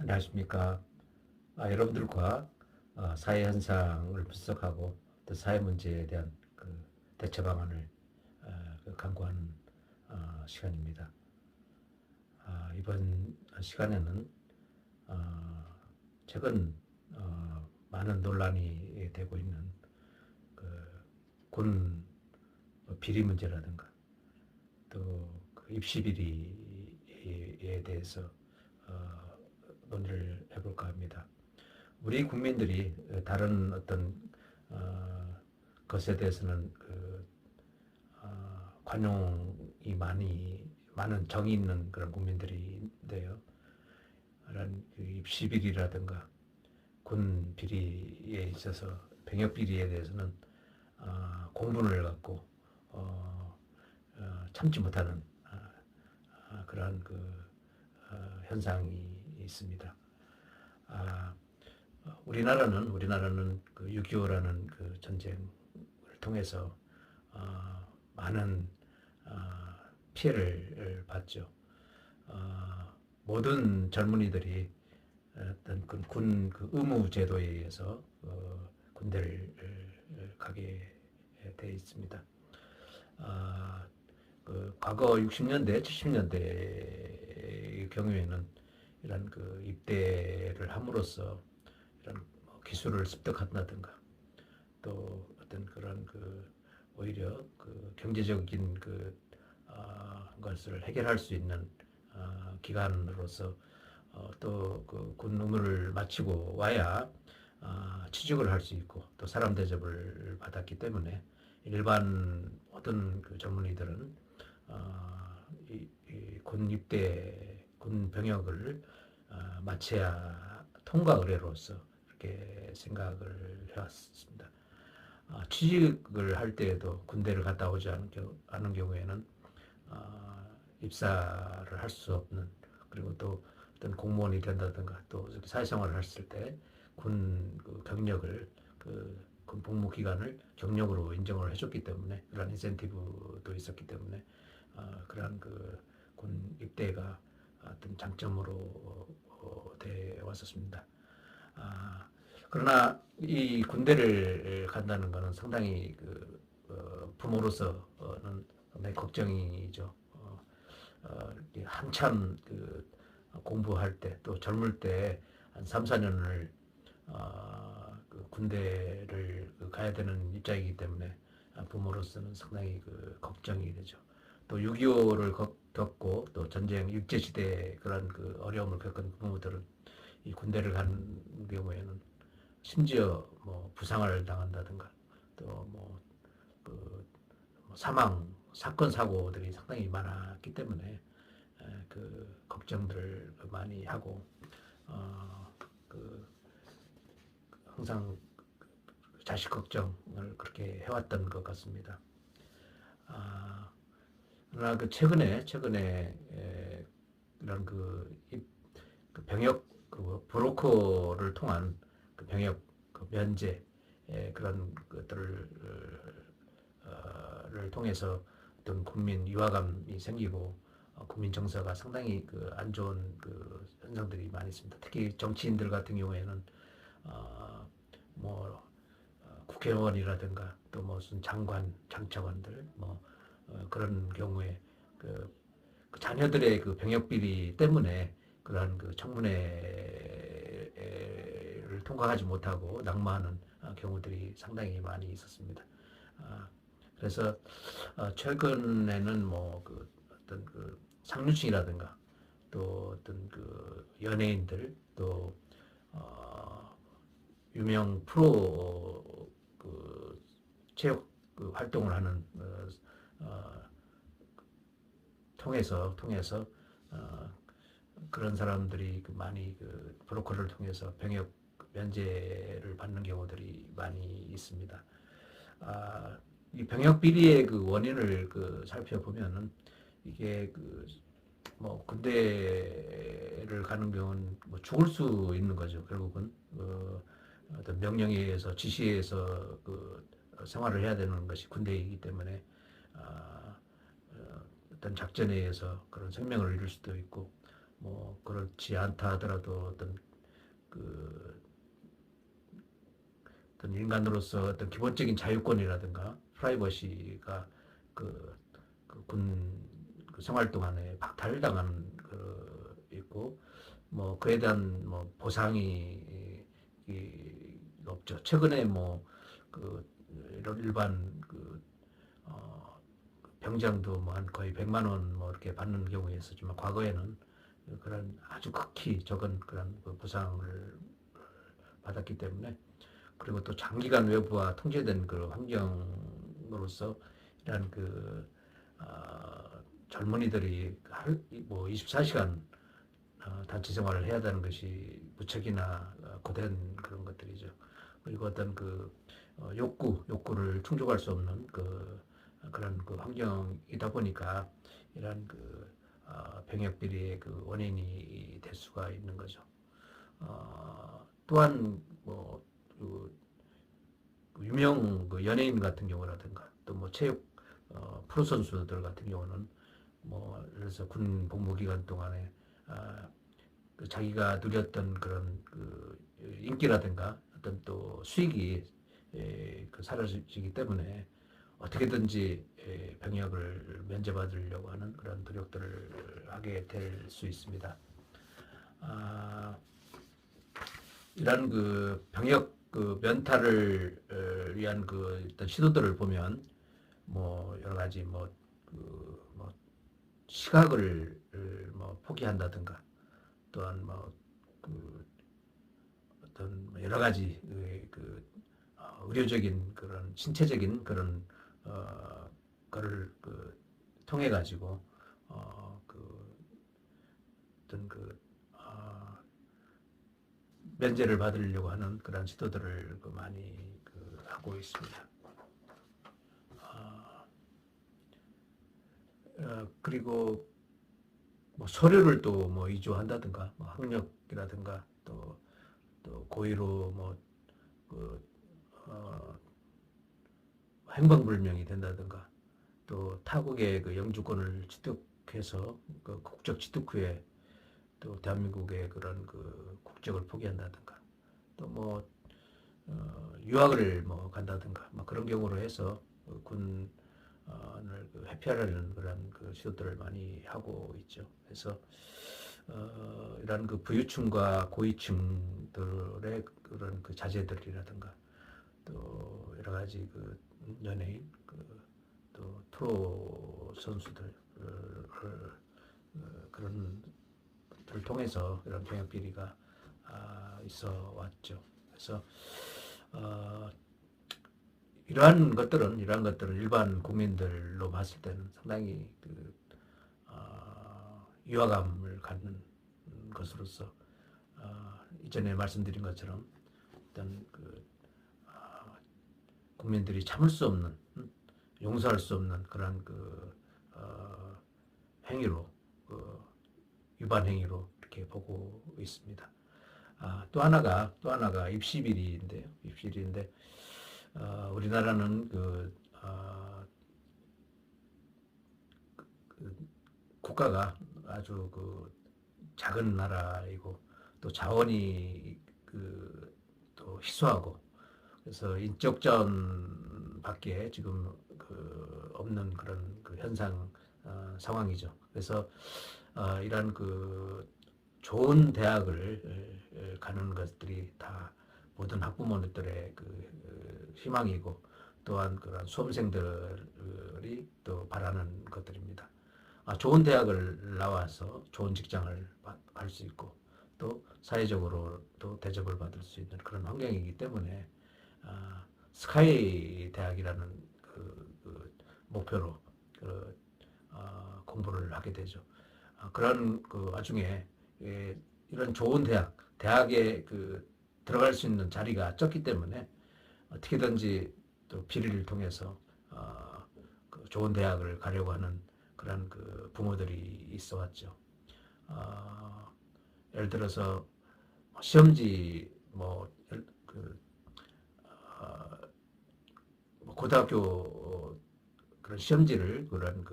안녕하십니까. 여러분들과 사회 현상을 분석하고 또 사회 문제에 대한 대처 방안을 강구하는 시간입니다. 이번 시간에는 최근 많은 논란이 되고 있는 군 비리 문제라든가 또그 입시 비리에 대해서 논의를 해볼까 합니다. 우리 국민들이 다른 어떤 것에 대해서는 관용이 많은 정이 있는 그런 국민들인데요. 이런 입시 비리라든가 군 비리에 있어서 병역 비리에 대해서는 공분을 갖고 참지 못하는 그러한 현상이 있습니다. 우리나라는 그 6.25라는 그 전쟁을 통해서 많은 피해를 봤죠. 모든 젊은이들이 어떤 군 의무 제도에 의해서 군대를 가게 돼 있습니다. 과거 60년대, 70년대의 경우에는 이런 입대를 함으로써 이런 기술을 습득한다든가 또 어떤 그런 오히려 경제적인 것을 해결할 수 있는 기간으로서 또 군 의무를 마치고 와야 취직을 할 수 있고 또 사람 대접을 받았기 때문에 일반 모든 젊은이들은 군 입대, 군 병역을 마쳐야 통과 의례로서 이렇게 생각을 해왔습니다. 취직을 할 때에도 군대를 갔다 오지 않은 경우에는 입사를 할 수 없는, 그리고 또 어떤 공무원이 된다든가 또 사회생활을 했을 때 군 경력을 군 복무 기간을 경력으로 인정을 해줬기 때문에 그런 인센티브도 있었기 때문에 그러한 군 입대가 어떤 장점으로 돼 왔었습니다. 그러나 이 군대를 간다는 것은 상당히 부모로서는 상당히 걱정이죠. 한참 공부할 때 또 젊을 때 한 3, 4년을 군대를 가야 되는 입장이기 때문에 부모로서는 상당히 걱정이 되죠. 또 6.25를 겪고 또 전쟁 일제시대 그런 어려움을 겪은 부모들은 이 군대를 가는 경우에는 심지어 뭐 부상을 당한다든가 또 사망 사건 사고들이 상당히 많았기 때문에 걱정들을 많이 하고 항상 자식 걱정을 그렇게 해왔던 것 같습니다. 그러나 최근에 이런 병역 브로커를 통한 병역 면제 그런 것들을 통해서 어떤 국민 위화감이 생기고 국민 정서가 상당히 안 좋은 현상들이 많이 있습니다. 특히 정치인들 같은 경우에는 국회의원이라든가 또 무슨 장관, 장차관들 그런 경우에 자녀들의 병역 비리 때문에 그러한 청문회를 통과하지 못하고 낙마하는 경우들이 상당히 많이 있었습니다. 그래서 최근에는 어떤 상류층이라든가 또 어떤 연예인들 또 유명 프로 체육 활동을 하는 통해서 그런 사람들이 많이 브로커를 통해서 병역 면제를 받는 경우들이 많이 있습니다. 이 병역 비리의 원인을 살펴보면은 이게 군대를 가는 경우는 죽을 수 있는 거죠. 결국은 어떤 명령에 의해서 지시에 의해서 생활을 해야 되는 것이 군대이기 때문에 어떤 작전에 의해서 그런 생명을 잃을 수도 있고 그럴 그렇지 않다 하더라도 그 어떤 인간으로서 어떤 기본적인 자유권이라든가 프라이버시가 그군 생활 동안에 박탈당하는 있고 뭐 그에 대한 뭐 보상이 없죠. 최근에 뭐그 이런 일반 병장도 뭐 한 거의 100만 원 뭐 이렇게 받는 경우가 있었지만 과거에는 그런 아주 극히 적은 그런 보상을 받았기 때문에 그리고 또 장기간 외부와 통제된 그 환경으로서 이런 젊은이들이 뭐 24시간 단체 생활을 해야 되는 것이 무척이나 고된 그런 것들이죠. 그리고 어떤 욕구를 충족할 수 없는 그런 환경이다 보니까 이런 병역 비리의 원인이 될 수가 있는 거죠. 또한 유명 연예인 같은 경우라든가 또 뭐 체육 프로 선수들 같은 경우는 뭐 예를 들어서 군 복무 기간 동안에 자기가 누렸던 그런 인기라든가 어떤 또 수익이 사라지기 때문에 어떻게든지 병역을 면제받으려고 하는 그런 노력들을 하게 될 수 있습니다. 이런 병역 면탈을 위한 어떤 시도들을 보면 뭐 여러 가지 뭐 시각을 뭐 포기한다든가 또한 어떤 여러 가지 의료적인 그런 신체적인 그런 거를 통해 가지고 어떤 면제를 받으려고 하는 그런 시도들을 많이 하고 있습니다. 그리고 뭐 서류를 또 뭐 위조한다든가 뭐 학력이라든가 또 고의로 행방불명이 된다든가 또 타국의 영주권을 취득해서 국적 취득 후에 또 대한민국의 그런 국적을 포기한다든가 또 유학을 간다든가 그런 경우로 해서 군을 회피하려는 그런 시도들을 많이 하고 있죠. 그래서 이런 부유층과 고위층들의 그런 자제들이라든가 또 여러 가지 연예인 또 프로 선수들 그런 를 통해서 이런 병역 비리가 있어 왔죠. 그래서 이러한 것들은 일반 국민들로 봤을 때는 상당히 유화감을 갖는 것으로서 이전에 말씀드린 것처럼 어떤 국민들이 참을 수 없는 용서할 수 없는 그런 행위로 위반 행위로 이렇게 보고 있습니다. 또 하나가 입시비리인데요. 입시비리인데 우리나라는 국가가 아주 작은 나라이고 또 자원이 또 희소하고 그래서 인적 자원밖에 지금 없는 그런 현상 상황이죠. 그래서 이런 좋은 대학을 가는 것들이 다 모든 학부모들의 희망이고 또한 그런 수험생들이 또 바라는 것들입니다. 좋은 대학을 나와서 좋은 직장을 할 수 있고 또 사회적으로 또 대접을 받을 수 있는 그런 환경이기 때문에 스카이 대학이라는 목표로 공부를 하게 되죠. 그런 와중에 이런 좋은 대학에 들어갈 수 있는 자리가 적기 때문에 어떻게든지 또 비리를 통해서 좋은 대학을 가려고 하는 그런 부모들이 있어 왔죠. 예를 들어서 시험지 고등학교 그런 시험지를 그런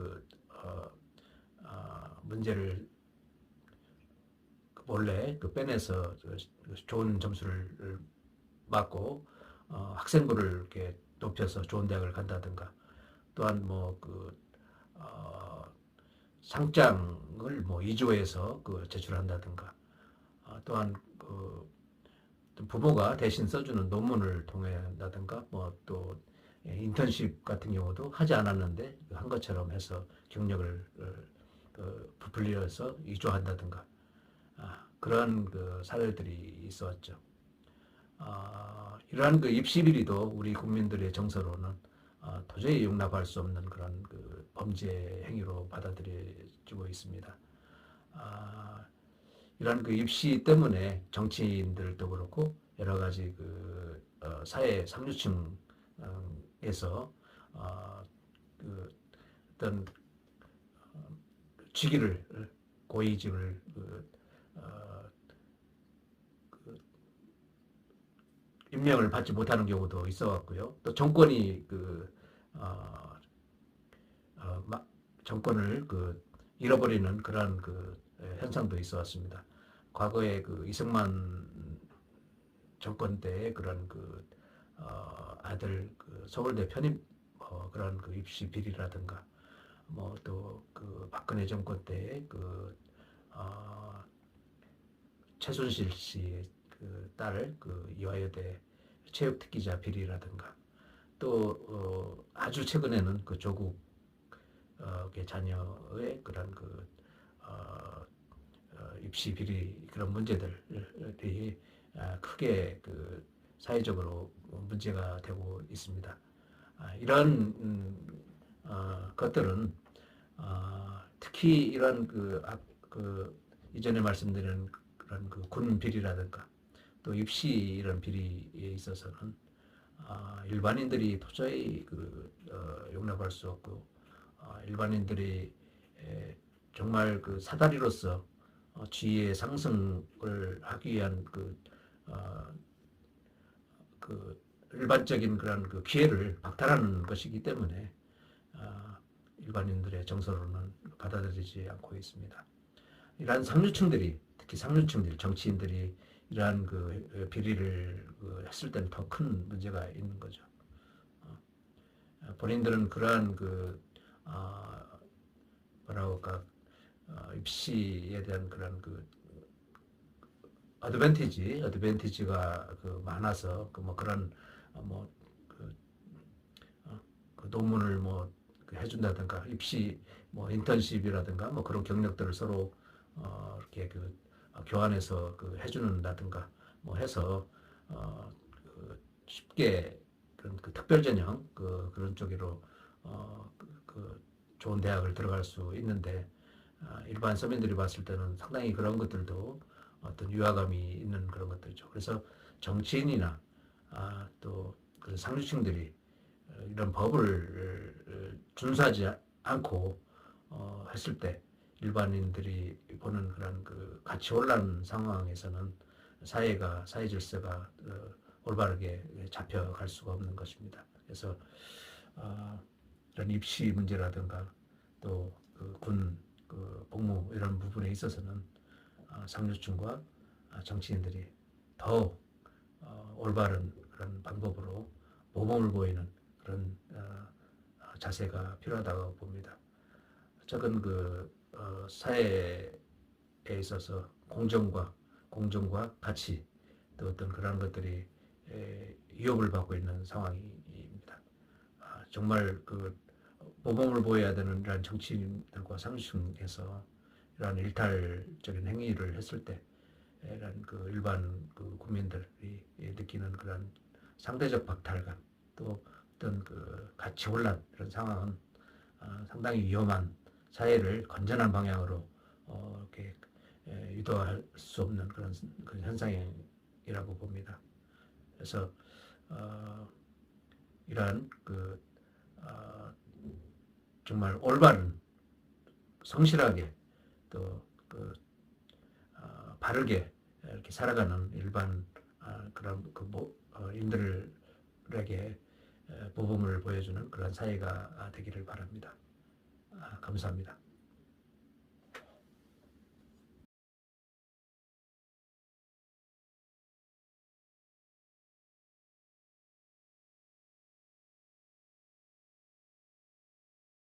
문제를 몰래 빼내서 좋은 점수를 맞고 학생부를 이렇게 높여서 좋은 대학을 간다든가, 또한 상장을 2조에서 제출한다든가, 또한 부모가 대신 써주는 논문을 통한다든가, 또 인턴십 같은 경우도 하지 않았는데 한 것처럼 해서 경력을 부풀려서 이조한다든가, 그런 사례들이 있었죠. 이러한 입시 비리도 우리 국민들의 정서로는 도저히 용납할 수 없는 그런 범죄 행위로 받아들여지고 있습니다. 이러한 입시 때문에 정치인들도 그렇고 여러 가지 사회 상류층에서 어떤 직위를, 고위직을 임명을 받지 못하는 경우도 있어왔고요. 또 정권이 정권을 잃어버리는 그런 현상도 있어왔습니다. 과거에 이승만 정권 때의 그런 아들 서울대 편입 그런 입시 비리라든가, 또 박근혜 정권 때의 최순실 씨의 딸 이화여대 체육특기자 비리라든가, 또 아주 최근에는 조국의 자녀의 그런 입시 비리 그런 문제들이 크게 사회적으로 문제가 되고 있습니다. 이런 것들은 특히 이런 이전에 말씀드린 그런 군 비리라든가 또 입시 이런 비리에 있어서는 일반인들이 도저히 용납할 수 없고, 일반인들이 정말 사다리로서 지위의 상승을 하기 위한 일반적인 그런 기회를 박탈하는 것이기 때문에 일반인들의 정서로는 받아들이지 않고 있습니다. 이러한 상류층들이, 특히 상류층들, 정치인들이 이러한 비리를 했을 때는 더 큰 문제가 있는 거죠. 본인들은 그러한 뭐라고 할까, 입시에 대한 그런 어드밴티지가 많아서 그런 논문을 해준다든가, 입시 인턴십이라든가 그런 경력들을 서로 이렇게 교환해서 해주는다든가 해서 쉽게 그런 특별 전형 그런 쪽으로 좋은 대학을 들어갈 수 있는데, 일반 서민들이 봤을 때는 상당히 그런 것들도 어떤 위화감이 있는 그런 것들이죠. 그래서 정치인이나 또 상류층들이 이런 법을 준수하지 않고 했을 때 일반인들이 보는 그런 가치 혼란 상황에서는 사회 질서가 올바르게 잡혀갈 수가 없는 것입니다. 그래서 이런 입시 문제라든가 또 군 복무 이런 부분에 있어서는 상류층과 정치인들이 더 올바른 그런 방법으로 모범을 보이는 그런 자세가 필요하다고 봅니다. 최근 사회에 있어서 공정과 가치, 또 어떤 그런 것들이 위협을 받고 있는 상황입니다. 정말 모범을 보여야 되는 이러한 정치인들과 상류층에서 이러한 일탈적인 행위를 했을 때 이런 일반 국민들이 느끼는 그런 상대적 박탈감, 또 어떤 가치 혼란, 이런 상황은 상당히 위험한, 사회를 건전한 방향으로 이렇게 유도할 수 없는 그런 현상이라고 봅니다. 그래서 이러한 정말 올바른, 성실하게 또 바르게 이렇게 살아가는 일반 그런 인들에게 모범을 보여주는 그런 사회가 되기를 바랍니다. 감사합니다.